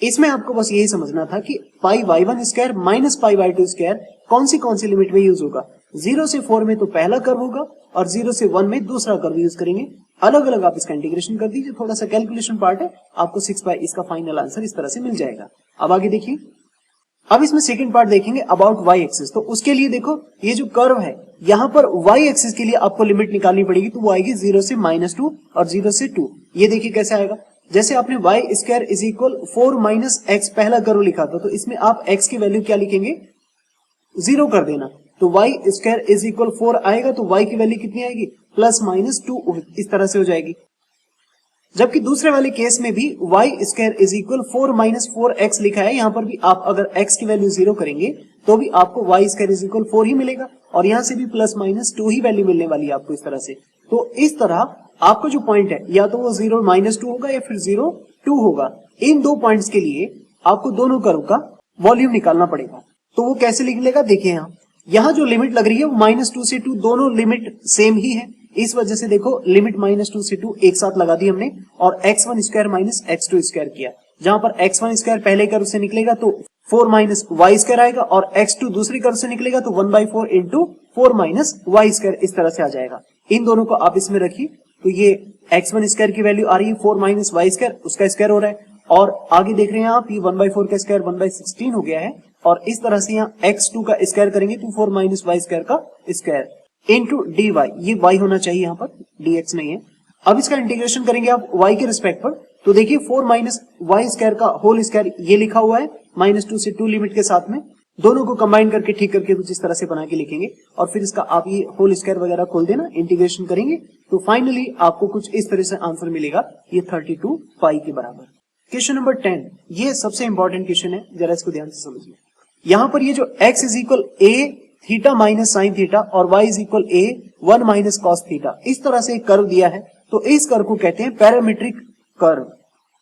इसमें आपको बस यही समझना था कि पाई y1 square minus pi y2 square कौन सी लिमिट में यूज होगा। 0 से 4 में तो पहला कर्व होगा और 0 से 1 में दूसरा कर्व यूज करेंगे। अलग अलग आप इसका इंटीग्रेशन कर दीजिए, थोड़ा सा कैलकुलेशन पार्ट है, आपको 6 पाई इसका फाइनल आंसर इस तरह से मिल जाएगा। अब आगे देखिए, अब इसमें सेकंड पार्ट देखेंगे अबाउट y एक्सिस। तो उसके लिए देखो ये जो कर्व है यहाँ पर y एक्सिस के लिए आपको लिमिट निकालनी पड़ेगी, तो वो आएगी 0 से -2 और 0 से 2। ये देखिए कैसे आएगा, जैसे आपने y square is equal 4 minus x पहला कर्व लिखा था, तो इसमें आप x की वैल्यू क्या लिखेंगे, 0 कर देना। तो y स्क्वायर इज इक्वल 4 आएगा, तो y की वैल्यू कितनी आएगी, प्लस माइनस 2 इस तरह से हो जाएगी। जबकि दूसरे वाले केस में भी y square is equal 4 minus 4x लिखा है, यहां पर भी आप अगर x की वैल्यू 0 करेंगे तो भी आपको y स्क्वायर इज इक्वल 4 ही मिलेगा, और यहां से भी प्लस माइनस 2 ही वैल्यू मिलने वाली है आपको इस तरह से। तो इस तरह आपको जो पॉइंट है या तो वो 0 माइनस 2 होगा या फिर 0 2 होगा। इन दो पॉइंट्स के लिए आपको दोनों कर्व का वॉल्यूम निकालना पड़ेगा। तो वो कैसे निकलेगा, देखिए यहाँ जो लिमिट लग रही है वो -2 से 2, दोनों लिमिट सेम ही है, इस वजह से देखो लिमिट -2 से 2 एक साथ लगा दी हमने और x1 square minus x2 square किया। जहां पर x1 स्क्वायर पहले कर्व से निकलेगा तो 4 माइनस वाई स्क्वायर आएगा, और x2 दूसरी कर्व से निकलेगा तो 1/4 इंटू 4 माइनस वाई स्क्वायर इस तरह से आ जाएगा। इन दोनों को आप इसमें रखिए, तो ये x1 स्क्वायर की वैल्यू आ रही है 4 माइनस वाई स्क्वायर, उसका स्क्वायर हो रहा है, और आगे देख रहे हैं आप ये 1/4 का स्क्वायर 1/16 हो गया है, और इस तरह से यहाँ x2 का स्क्वायर करेंगे तो 4 माइनस वाई स्क्वायर का स्क्वायर इंटू डी वाई, ये y होना चाहिए, यहाँ पर dx नहीं है। अब इसका इंटीग्रेशन करेंगे आप y के रिस्पेक्ट पर, तो देखिए 4 माइनस वाई स्क्वायर का होल स्क्वायर ये लिखा हुआ है -2 से 2 लिमिट के साथ में, दोनों को कंबाइन करके ठीक करके कुछ इस तरह से बना के लिखेंगे, और फिर इसका आप ये होल स्क्वायर वगैरह खोल देना, इंटीग्रेशन करेंगे तो फाइनली आपको कुछ इस तरह से आंसर मिलेगा, ये 32 पाई के बराबर। क्वेश्चन नंबर 10, ये सबसे इंपॉर्टेंट क्वेश्चन है, जरा इसको ध्यान से समझिए। यहां पर ये जो x is equal a theta minus sine theta और y is equal a 1 minus cos theta, इस तरह से एक कर्व दिया है, तो इस कर्व को कहते हैं पैरामीट्रिक कर्व।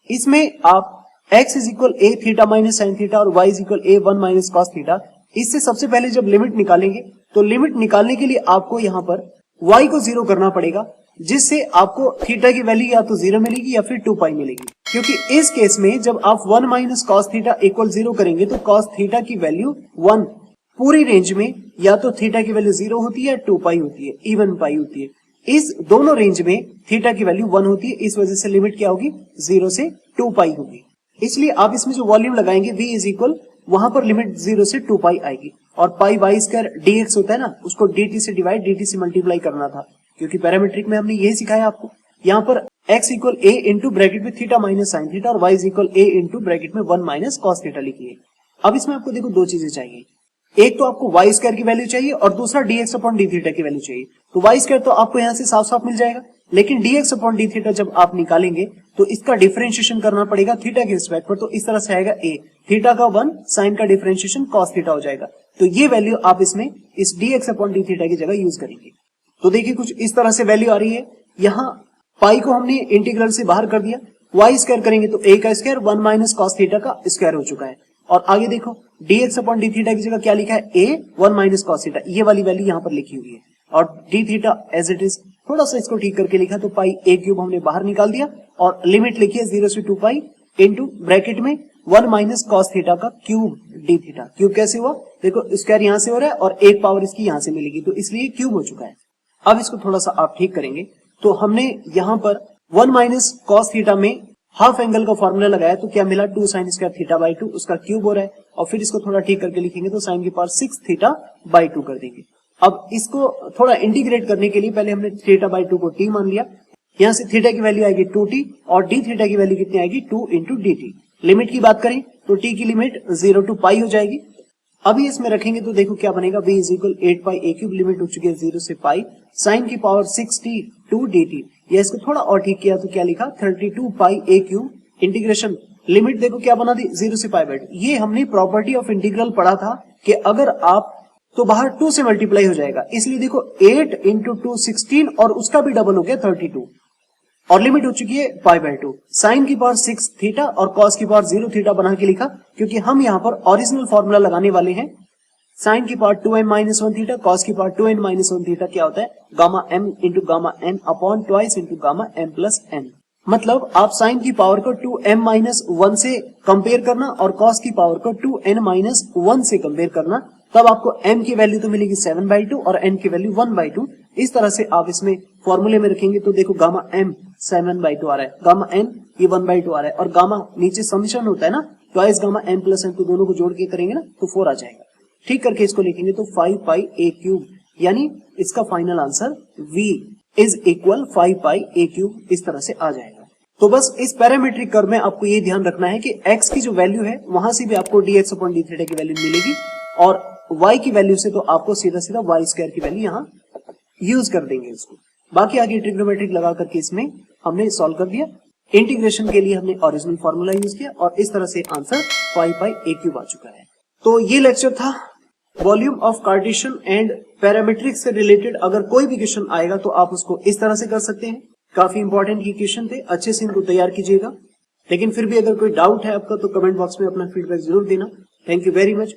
इसमें आप x is equal a theta minus sine theta और y is equal a 1 minus cos theta, इससे सबसे पहले जब लिमिट निकालेंगे तो लिमिट निकालने के लिए आपको यहां पर y को 0 करना पड़ेगा, जिससे आपको थीटा की वैल्यू या तो 0 मिलेगी या फिर 2 पाई मिलेगी, क्योंकि इस केस में जब आप 1 माइनस कॉस थीटा इक्वल 0 करेंगे तो कॉस थीटा की वैल्यू 1, पूरी रेंज में या तो थीटा की वैल्यू 0 होती है, 2 पाई होती है, इवन पाई होती है, इस दोनों रेंज में थीटा की वैल्यू 1 होती है, इस वजह से लिमिट क्या होगी, 0 से 2 पाई होगी। इसलिए आप इसमें जो वॉल्यूम लगाएंगे v इज इक्वल, वहां पर लिमिट 0 से 2 पाई आएगी, और पाई वाई स्क्वायर dx होता है ना, उसको dt से डिवाइड dt से मल्टीप्लाई करना था, क्योंकि पैरामीट्रिक में हमने यही सिखाया आपको। यहाँ पर x equal a into bracket में थीटा माइनस साइन थीटा और y is equal a into bracket में 1 माइनस कॉस थीटा लिखिए। अब इसमें आपको देखो दो चीजें चाहिए, एक तो आपको y स्क्वायर की वैल्यू चाहिए और दूसरा dx अपॉन डी थीटा की वैल्यू चाहिए। तो y स्क्वायर तो आपको यहाँ से साफ साफ मिल जाएगा, लेकिन dx अपॉन डी थीटा जब आप निकालेंगे तो इसका डिफरेंशिएशन करना पड़ेगा थीटा के रिस्पेक्ट पर, तो इस तरह से आएगा a, थीटा का 1 साइन का डिफरेंशिएशन कॉस थीटा हो जाएगा। तो ये वैल्यू आप इसमें इस dx अपॉन डी थीटा की जगह यूज करेंगे। तो देखिए कुछ इस तरह से वैल्यू आ रही है, यहाँ पाई को हमने इंटीग्रल से बाहर कर दिया, y स्क्वायर करेंगे तो a का स्क्वायर 1 माइनस कॉस थीटा का स्क्वायर हो चुका है, और आगे देखो dx अपॉन डी थीटा की जगह क्या लिखा है, a 1 माइनस कॉस थीटा, ये वाली वैल्यू यहाँ पर लिखी हुई है, और d theta as it is थोड़ा सा इसको ठीक करके लिखा, तो पाई a क्यूब हमने बाहर निकाल दिया और लिमिट लिखी है 0 से 2 पाई इंटू ब्रैकेट में 1 माइनस कॉस थीटा का क्यूब डी थीटा। क्यूब कैसे हुआ, देखो स्क्वायर यहाँ से हो रहा है और एक पावर इसकी यहाँ से मिलेगी, तो इसलिए क्यूब हो चुका है। अब इसको थोड़ा सा आप ठीक करेंगे, तो हमने यहाँ पर 1 माइनस कॉस थीटा में हाफ एंगल का फॉर्मूला लगाया, तो क्या मिला 2 साइन स्क्वायर थीटा बाई 2, उसका क्यूब हो रहा है, और फिर इसको थोड़ा ठीक करके लिखेंगे तो साइन की पावर 6 थीटा बाई 2 कर देंगे। अब इसको थोड़ा इंटीग्रेट करने के लिए पहले हमने थीटा बाई 2 को t मान लिया, यहाँ से थीटा की वैल्यू आएगी 2t और डी थीटा की वैल्यू कितनी आएगी 2 इंटू डी टी। लिमिट की बात करें तो t की लिमिट 0 टू पाई हो जाएगी। अभी इसमें रखेंगे तो देखो क्या बनेगा, v is equal 8 pi a cube, limit हो चुकी है 0 से पाई, साइन की पावर 6t 2 dt, या इसको थोड़ा और ठीक किया तो क्या लिखा 32 पाई a क्यूब, इंटीग्रेशन लिमिट देखो क्या बना दी 0 से पाई बाई 2। ये हमने प्रॉपर्टी ऑफ इंटीग्रल पढ़ा था कि अगर आप तो बाहर 2 से मल्टीप्लाई हो जाएगा, इसलिए देखो 8 इंटू 2 16 और उसका भी डबल हो गया 32, और लिमिट हो चुकी है पाई बाई 2। साइन की पावर 6 थीटा और कॉस की पावर 0 थीटा बना के लिखा, क्योंकि हम यहाँ पर ओरिजिनल फॉर्मूला लगाने वाले हैं। साइन की power 2m minus 1 theta, cos की पावर 2n माइनस 1 थीटा क्या होता है, gamma m into gamma n upon twice into gamma m plus n। मतलब आप साइन की पावर को 2m माइनस 1 से कंपेयर करना और कॉस की पावर को 2n माइनस 1 से कंपेयर करना, तब आपको m की वैल्यू तो मिलेगी 7/2 और n की वैल्यू 1/2। इस तरह से आप इसमें फॉर्मूले में रखेंगे तो देखो गामा m 7/2 आ रहा है, गामा n ये 1/2 आ रहा है, और गामा नीचे समेशन होता है ना, twice gamma m plus n, तो दोनों को जोड़ के करेंगे ना तो 4 आ जाएगा। ठीक करके इसको लिखेंगे तो 5 पाई a क्यूब, यानी इसका final answer v is equal 5 pi a cube इस तरह से आ जाएगा। तो बस इस पैरामीट्रिक कर्व में आपको ये ध्यान रखना है कि x की जो वैल्यू है वहां से भी आपको dx अपॉन डी थीटा की वैल्यू मिलेगी और y की वैल्यू से तो आपको सीधा सीधा y स्क्वायर की वैल्यू यहाँ यूज कर देंगे उसको। बाकी आगे ट्रिग्नोमेट्रिक लगा करके इसमें हमने सॉल्व कर दिया। इंटीग्रेशन के लिए हमने ओरिजिनल फॉर्मूला यूज किया और इस तरह से answer pi pi a cube आ चुका है। तो ये लेक्चर था volume of cartesian and parametric से रिलेटेड। अगर कोई भी क्वेश्चन आएगा तो आप उसको इस तरह से कर सकते हैं। काफी इंपॉर्टेंट ये क्वेश्चन थे, अच्छे से इनको तैयार कीजिएगा। लेकिन फिर भी अगर कोई डाउट है आपका तो कमेंट बॉक्स में अपना फीडबैक जरूर देना। Thank you very much.